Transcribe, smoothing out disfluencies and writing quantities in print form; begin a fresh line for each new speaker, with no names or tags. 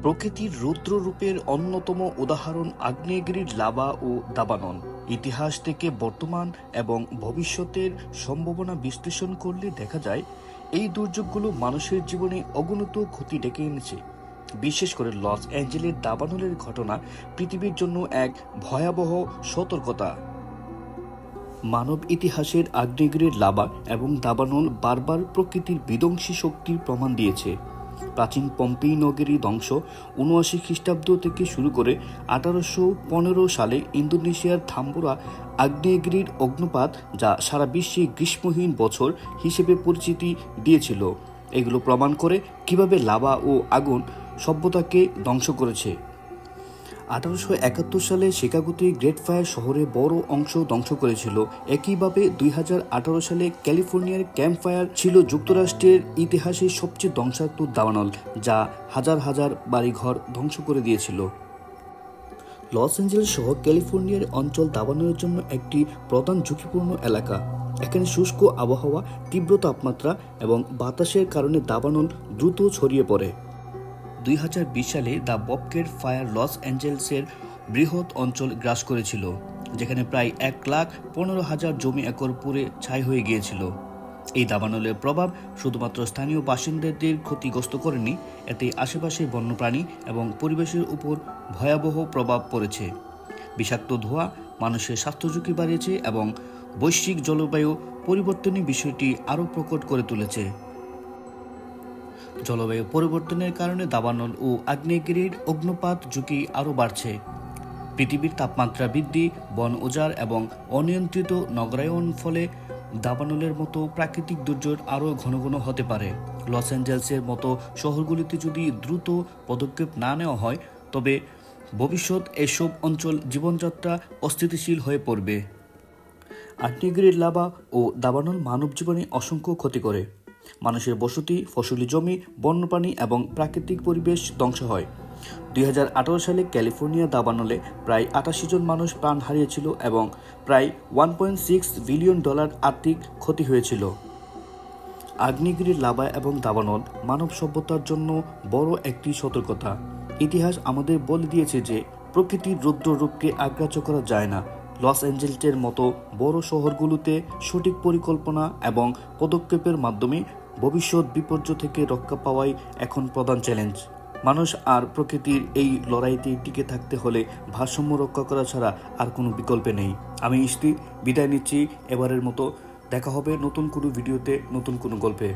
প্রকৃতির রৌদ্র রূপের অন্যতম উদাহরণ আগ্নেয়গিরির লাভা ও দাবানল। ইতিহাস থেকে বর্তমান এবং ভবিষ্যতের সম্ভাবনা বিশ্লেষণ করলে দেখা যায় এই দুর্যোগগুলো মানুষের জীবনে অগণিত ক্ষতি ডেকে এনেছে। বিশেষ করে লস অ্যাঞ্জেলের দাবানলের ঘটনা পৃথিবীর জন্য এক ভয়াবহ সতর্কতা। মানব ইতিহাসের আগ্নেয়গিরির লাভা এবং দাবানল বারবার প্রকৃতির বিধ্বংসী শক্তির প্রমাণ দিয়েছে। প্রাচীন পম্পেই নগরী ধ্বংস ৭৯ খ্রিস্টাব্দ থেকে শুরু করে ১৮১৫ সালে ইন্দোনেশিয়ার থাম্বোরা আগ্নেয়গিরির অগ্নুৎপাত, যা সারা বিশ্বে গ্রীষ্মহীন বছর হিসেবে পরিচিতি দিয়েছিল। এগুলো প্রমাণ করে কিভাবে লাভা ও আগুন সভ্যতাকে ধ্বংস করেছে। ১৮৭১ সালে শিকাগোতে গ্রেট ফায়ার শহরে বড় অংশ ধ্বংস করেছিল। একইভাবে ২০১৮ সালে ক্যালিফোর্নিয়ার ক্যাম্প ফায়ার ছিল যুক্তরাষ্ট্রের ইতিহাসে সবচেয়ে ধ্বংসাত্মক দাবানল, যা হাজার হাজার বাড়িঘর ধ্বংস করে দিয়েছিল। লস অ্যাঞ্জেলেস সহ ক্যালিফোর্নিয়ার অঞ্চল দাবানলের জন্য একটি প্রধান ঝুঁকিপূর্ণ এলাকা। এখানে শুষ্ক আবহাওয়া, তীব্র তাপমাত্রা এবং বাতাসের কারণে দাবানল দ্রুত ছড়িয়ে পড়ে। ২০২০ সালে দ্য ববক্যাট ফায়ার লস অ্যাঞ্জেলেসের বৃহৎ অঞ্চল গ্রাস করেছিল, যেখানে প্রায় ১,১৫,০০০ জমি একর পুড়ে ছাই হয়ে গিয়েছিল। এই দাবানলের প্রভাব শুধুমাত্র স্থানীয় বাসিন্দাদের ক্ষতিগ্রস্ত করেনি, এতে আশেপাশের বন্যপ্রাণী এবং পরিবেশের উপর ভয়াবহ প্রভাব পড়েছে। বিষাক্ত ধোঁয়া মানুষের স্বাস্থ্য ঝুঁকি বাড়িয়েছে এবং বৈশ্বিক জলবায়ু পরিবর্তনের বিষয়টি আরও প্রকট করে তুলেছে। জলবায়ু পরিবর্তনের কারণে দাবানল ও আগ্নেয়গিরির অগ্নুৎপাত ঝুঁকি আরও বাড়ছে। পৃথিবীর তাপমাত্রা বৃদ্ধি, বন উজাড় এবং অনিয়ন্ত্রিত নগরায়ন ফলে দাবানলের মতো প্রাকৃতিক দুর্যোগ আরও ঘন ঘন হতে পারে। লস অ্যাঞ্জেলেসের মতো শহরগুলিতে যদি দ্রুত পদক্ষেপ না নেওয়া হয়, তবে ভবিষ্যৎ এসব অঞ্চল জীবনযাত্রা অস্থিতিশীল হয়ে পড়বে। আগ্নেয়গিরির লাভা ও দাবানল মানব জীবনে অসংখ্য ক্ষতি করে। মানুষের বসতি, ফসলি জমি, বন্যপ্রাণী এবং প্রাকৃতিক পরিবেশ ধ্বংস হয়। ২০১৮ সালে ক্যালিফোর্নিয়া দাবানলে প্রায় ৮৮ জন মানুষ প্রাণ হারিয়েছিল এবং প্রায় $1.6 বিলিয়ন আর্থিক ক্ষতি হয়েছিল। আগ্নেয়গিরির লাভা এবং দাবানল মানব সভ্যতার জন্য বড় একটি সতর্কতা। ইতিহাস আমাদের বলে দিয়েছে যে প্রকৃতির রৌদ্র রূপকে অগ্রাহ্য করা যায় না। লস অ্যাঞ্জেলেসের মতো বড় শহরগুলোতে সঠিক পরিকল্পনা এবং পদক্ষেপের মাধ্যমে ভবিষ্যৎ বিপর্যয় থেকে রক্ষা পাওয়াই এখন প্রধান চ্যালেঞ্জ। মানুষ আর প্রকৃতির এই লড়াইতে টিকে থাকতে হলে ভারসাম্য রক্ষা করা ছাড়া আর কোনো বিকল্প নেই। আমি ইস্তি বিদায় নিচ্ছি এবারের মতো। দেখা হবে নতুন কোনো ভিডিওতে, নতুন কোনো গল্পে।